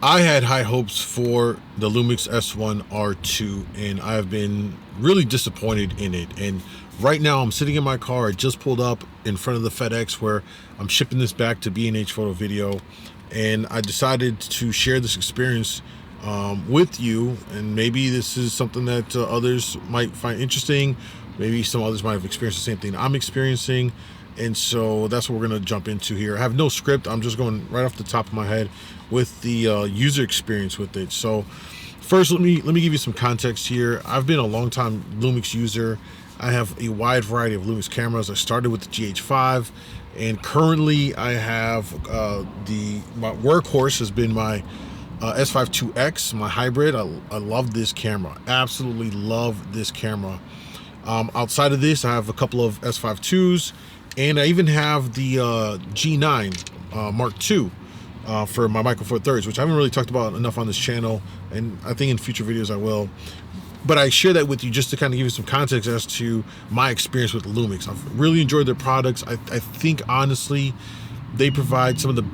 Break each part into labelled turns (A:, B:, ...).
A: I had high hopes for the Lumix S1RII, and I've been really disappointed in it. And right now I'm sitting in my car. I just pulled up in front of the FedEx where I'm shipping this back to B&H Photo Video, and I decided to share this experience with you. And maybe this is something that others might find interesting. Maybe some others might have experienced the same thing I'm experiencing. And so that's what we're going to jump into here. I have no script. I'm just going right off the top of my head with the user experience with it. So first, let me give you some context here. I've been a long time Lumix user. I have a wide variety of Lumix cameras. I started with the GH5, and currently I have my workhorse has been my S5 IIX, my hybrid. I love this camera. Absolutely love this camera. Outside of this, I have a couple of S5 IIs. And I even have the G9 Mark II for my Micro Four Thirds, which I haven't really talked about enough on this channel, and I think in future videos I will. But I share that with you just to kind of give you some context as to my experience with Lumix. I've really enjoyed their products. I think honestly, they provide some of the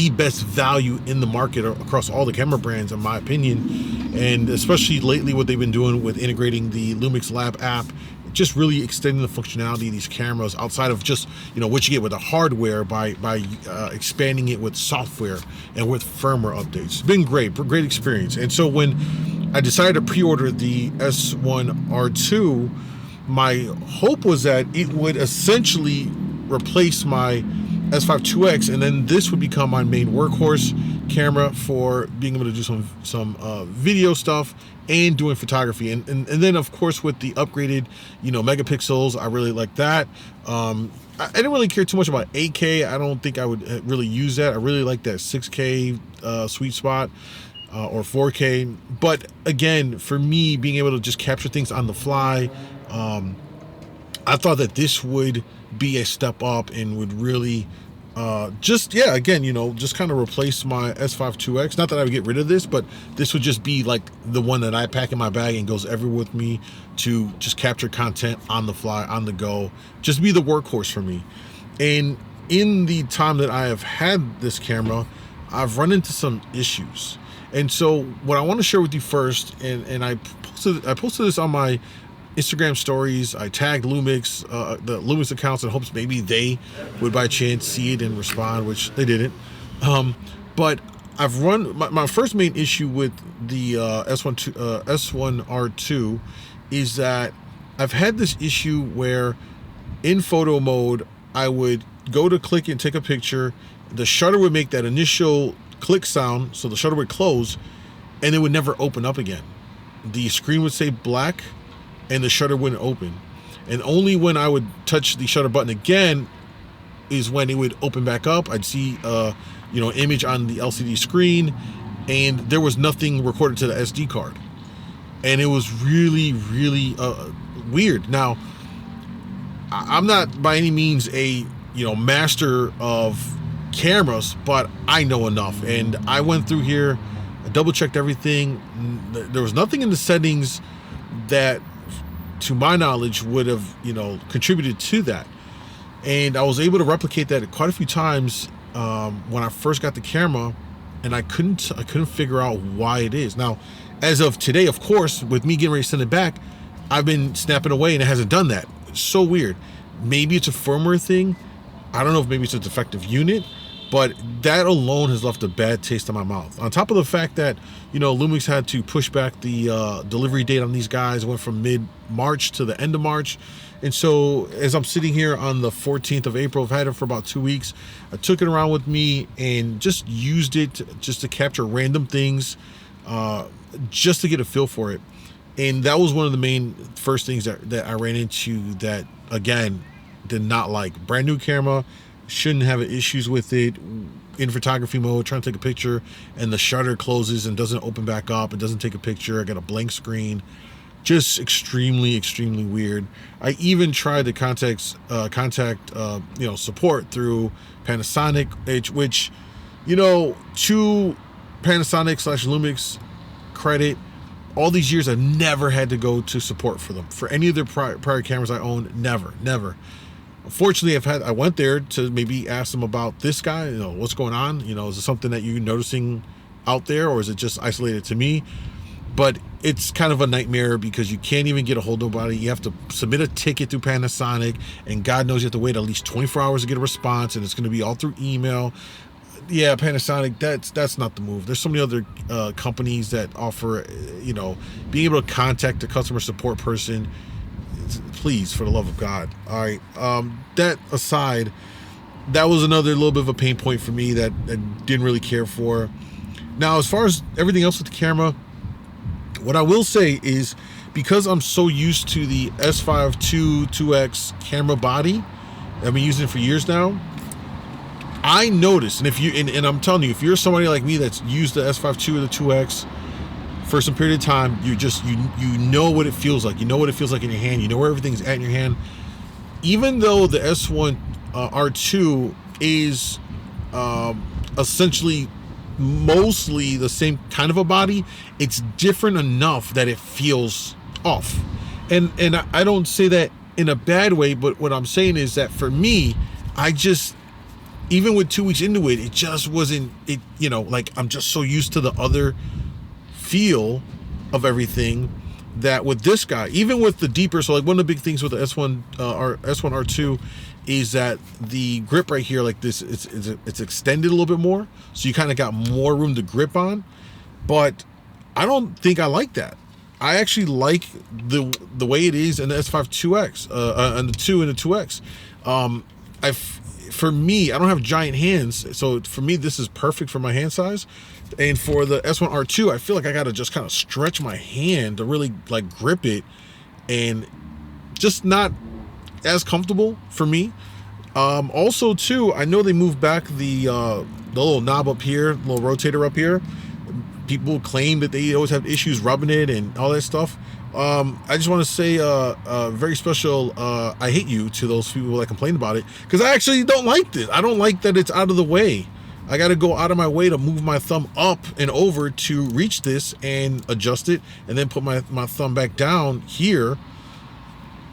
A: best value in the market across all the camera brands, in my opinion. And especially lately, what they've been doing with integrating the Lumix Lab app, just really extending the functionality of these cameras outside of just, you know, what you get with the hardware by expanding it with software and with firmware updates. It's been great experience. And so when I decided to pre-order the S1RII, my hope was that it would essentially replace my S5 IIX, and then this would become my main workhorse camera for being able to do some video stuff and doing photography, and then of course with the upgraded, you know, megapixels, I really like that. I didn't really care too much about 8K. I don't think I would really use that. I really like that 6K sweet spot, or 4K. But again, for me, being able to just capture things on the fly, I thought that this would be a step up and would really just kind of replace my S5 IIX. Not that I would get rid of this, but this would just be like the one that I pack in my bag and goes everywhere with me to just capture content on the fly, on the go, just be the workhorse for me. And in the time that I have had this camera, I've run into some issues. And so what I want to share with you first, and I posted this on my Instagram stories. I tagged Lumix, the Lumix accounts, in hopes maybe they would by chance see it and respond, which they didn't. But I've run my first main issue with the S1RII is that I've had this issue where in photo mode I would go to click and take a picture, the shutter would make that initial click sound, so the shutter would close, and it would never open up again. The screen would say black, and the shutter wouldn't open. And only when I would touch the shutter button again is when it would open back up. I'd see an image on the LCD screen, and there was nothing recorded to the SD card. And it was really weird. Now, I'm not by any means a master of cameras, but I know enough. And I went through here, I double checked everything. There was nothing in the settings that, to my knowledge, would have contributed to that. And I was able to replicate that quite a few times when I first got the camera, and I couldn't figure out why it is. Now, as of today, of course, with me getting ready to send it back, I've been snapping away and it hasn't done that. It's so weird. Maybe it's a firmware thing. I don't know if maybe it's a defective unit, but that alone has left a bad taste in my mouth. On top of the fact that, Lumix had to push back the delivery date on these guys. It went from mid-March to the end of March. And so as I'm sitting here on the 14th of April, I've had it for about 2 weeks. I took it around with me and just used it just to capture random things, just to get a feel for it. And that was one of the main first things that I ran into that, again, did not like. Brand new camera, shouldn't have issues with it. In photography mode, trying to take a picture, and the shutter closes and doesn't open back up. It doesn't take a picture. I got a blank screen. Just extremely weird. I even tried to contact support through Panasonic, which to Panasonic/Lumix credit, all these years I've never had to go to support for them for any of their prior cameras I owned. Never. Unfortunately, I went there to maybe ask them about this guy, what's going on, is it something that you're noticing out there, or is it just isolated to me? But it's kind of a nightmare because you can't even get a hold of nobody. You have to submit a ticket through Panasonic, and God knows you have to wait at least 24 hours to get a response, and it's going to be all through email. Yeah, Panasonic, that's not the move. There's so many other companies that offer, being able to contact a customer support person. Please, for the love of God. All right. That aside, that was another little bit of a pain point for me that I didn't really care for. Now, as far as everything else with the camera, what I will say is, because I'm so used to the S5 2X camera body, I've been using it for years now, I noticed, and if you, and I'm telling you, if you're somebody like me that's used the S5 II or the 2X for some period of time, you know what it feels like. You know what it feels like in your hand. You know where everything's at in your hand. Even though the S1RII is essentially mostly the same kind of a body, it's different enough that it feels off. And I don't say that in a bad way, but what I'm saying is that for me, even with 2 weeks into it, it just wasn't, like, I'm just so used to the other feel of everything that with this guy, even with the deeper, so like one of the big things with the S1RII is that the grip right here, like this, it's extended a little bit more, so you kind of got more room to grip on. But I don't think I like that. I actually like the way it is in the S5 2X, and the 2 and the 2X. For me, I don't have giant hands, so for me this is perfect for my hand size. And for the S1RII, I feel like I gotta just kind of stretch my hand to really like grip it, and just not as comfortable for me. Also too, I know they moved back the little knob up here, little rotator up here. People claim that they always have issues rubbing it and all that stuff. I just want to say a very special I hate you to those people that complain about it, because I actually don't like this. I don't like that it's out of the way. I got to go out of my way to move my thumb up and over to reach this and adjust it, and then put my thumb back down here.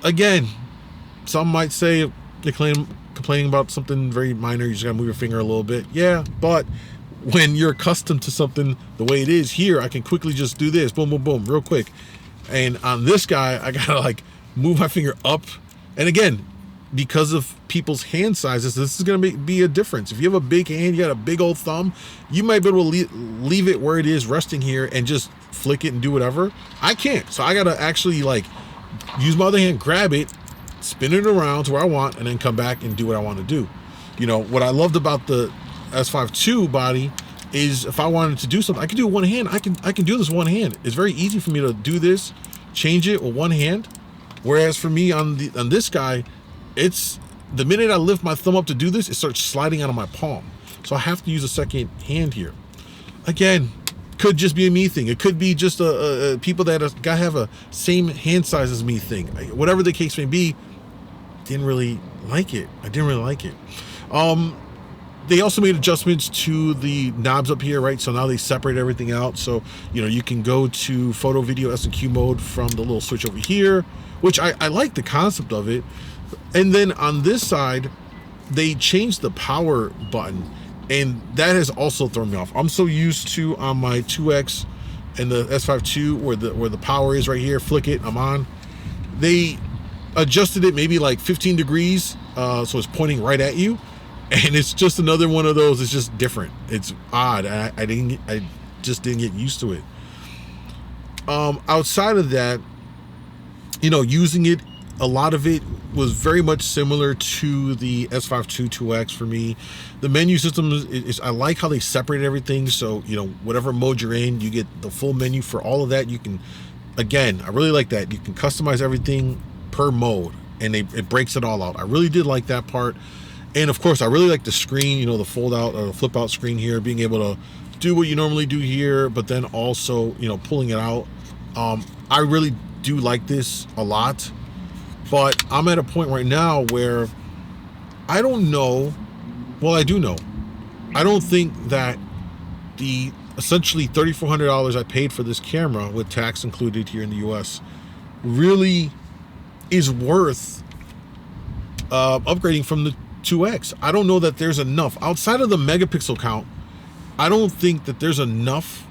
A: Again, some might say they're complaining about something very minor. You just got to move your finger a little bit. Yeah, but when you're accustomed to something the way it is here, I can quickly just do this, boom, boom, boom, real quick. And on this guy, I gotta like move my finger up. And again, because of people's hand sizes, this is gonna be a difference. If you have a big hand, you got a big old thumb, you might be able to leave it where it is, resting here, and just flick it and do whatever. I can't, so I gotta actually like use my other hand, grab it, spin it around to where I want, and then come back and do what I want to do. What I loved about the S5 II body is if I wanted to do something, I can do it with one hand. I can do this with one hand. It's very easy for me to do this, change it with one hand. Whereas for me on this guy, it's the minute I lift my thumb up to do this, it starts sliding out of my palm. So I have to use a second hand here. Again, could just be a me thing. It could be just a people that have a same hand size as me thing. Whatever the case may be, didn't really like it. I didn't really like it. They also made adjustments to the knobs up here, right? So now they separate everything out. So, you can go to photo, video, S&Q mode from the little switch over here, which I like the concept of it. And then on this side, they changed the power button, and that has also thrown me off. I'm so used to on my 2X and the S5 II where the power is right here, flick it, I'm on. They adjusted it maybe like 15 degrees, so it's pointing right at you. And it's just another one of those. It's just different. It's odd. I just didn't get used to it. Outside of that, using it, a lot of it was very much similar to the S5 II 2X for me. The menu system is I like how they separate everything. So, whatever mode you're in, you get the full menu for all of that. You can, again, I really like that. You can customize everything per mode, and it breaks it all out. I really did like that part. And of course, I really like the screen, the fold out or the flip out screen here, being able to do what you normally do here, but then also, pulling it out. I really do like this a lot, but I'm at a point right now where I don't know. Well, I do know. I don't think that the essentially $3,400 I paid for this camera with tax included here in the US really is worth upgrading from the 2X. I don't know that there's enough outside of the megapixel count. I don't think that there's enough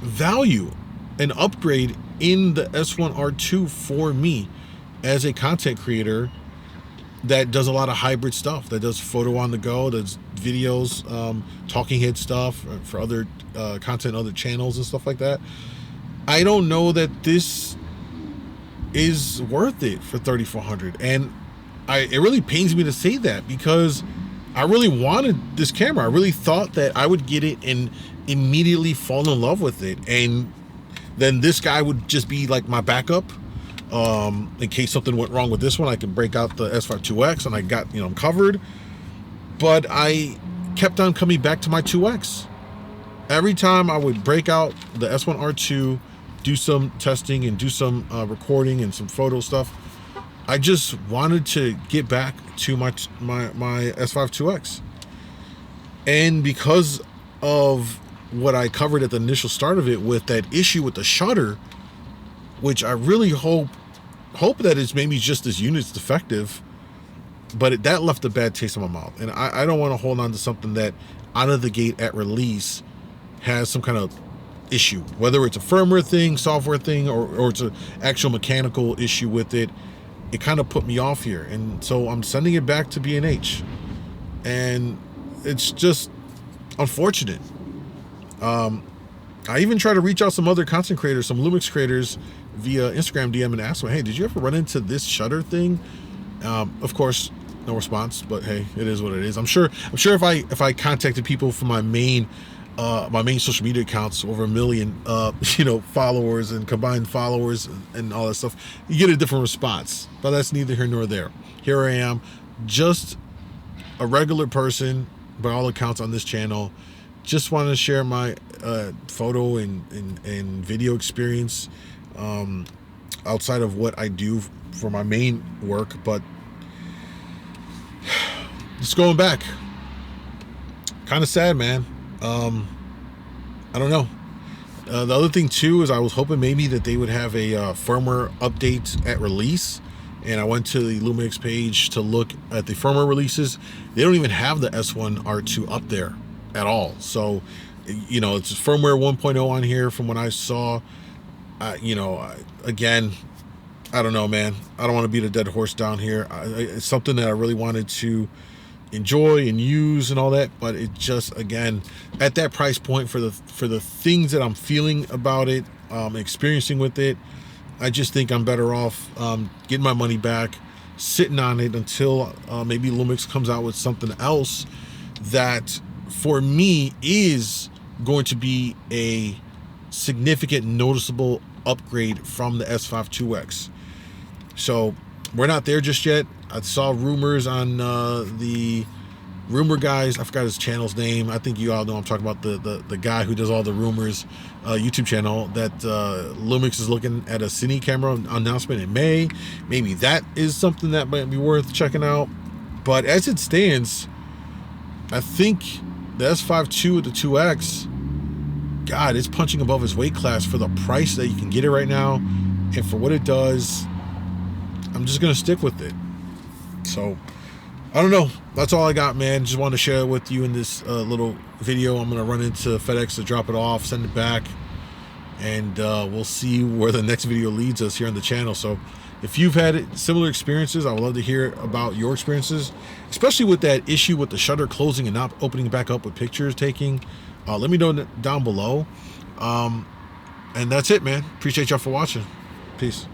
A: value and upgrade in the S1R2 for me as a content creator that does a lot of hybrid stuff, that does photo on the go, does videos, talking head stuff for other content, other channels and stuff like that. I don't know that this is worth it for $3,400. And it really pains me to say that, because I really wanted this camera. I really thought that I would get it and immediately fall in love with it, and then this guy would just be like my backup. In case something went wrong with this one, I can break out the S5 and I got, I'm covered. But I kept on coming back to my 2X. Every time I would break out the S1R2, do some testing and do some recording and some photo stuff, I just wanted to get back to my S5 2X. And because of what I covered at the initial start of it with that issue with the shutter, which I really hope that it's maybe just this unit's defective, but that left a bad taste in my mouth. And I don't want to hold on to something that out of the gate at release has some kind of issue, whether it's a firmware thing, software thing, or it's an actual mechanical issue with it. It kind of put me off here, and so I'm sending it back to B&H, and it's just unfortunate. I even try to reach out some other content creators, some Lumix creators, via Instagram DM and ask them, hey, did you ever run into this shutter thing? Of course, no response, but hey, it is what it is. I'm sure if I contacted people from my main social media accounts, over 1 million followers and combined followers and all that stuff, you get a different response. But that's neither here nor there. Here I am, just a regular person by all accounts on this channel. Just wanted to share my photo and video experience outside of what I do for my main work, but just going back, kind of sad, man. I don't know. The other thing too is I was hoping maybe that they would have a firmware update at release, and I went to the Lumix page to look at the firmware releases. They don't even have the S1R2 up there at all. So, it's firmware 1.0 on here from what I saw. Again, I don't know, man. I don't want to beat a dead horse down here. It's something that I really wanted to enjoy and use and all that, but it just, again, at that price point, for the things that I'm feeling about it, experiencing with it, I just think I'm better off getting my money back, sitting on it until maybe Lumix comes out with something else that for me is going to be a significant, noticeable upgrade from the S5 2X. So we're not there just yet. I saw rumors on the rumor guys, I forgot his channel's name. I think you all know I'm talking about the guy who does all the rumors YouTube channel, that Lumix is looking at a cine camera announcement in May. Maybe that is something that might be worth checking out. But as it stands, I think the S5 II with the 2X, God, it's punching above its weight class for the price that you can get it right now, and for what it does. I'm just gonna stick with it. So I don't know, that's all I got, man. Just want to share it with you in this little video. I'm gonna run into FedEx to drop it off, send it back, and we'll see where the next video leads us here on the channel. So if you've had similar experiences, I would love to hear about your experiences, especially with that issue with the shutter closing and not opening back up with pictures taking. Let me know down below. And that's it, man. Appreciate y'all for watching. Peace.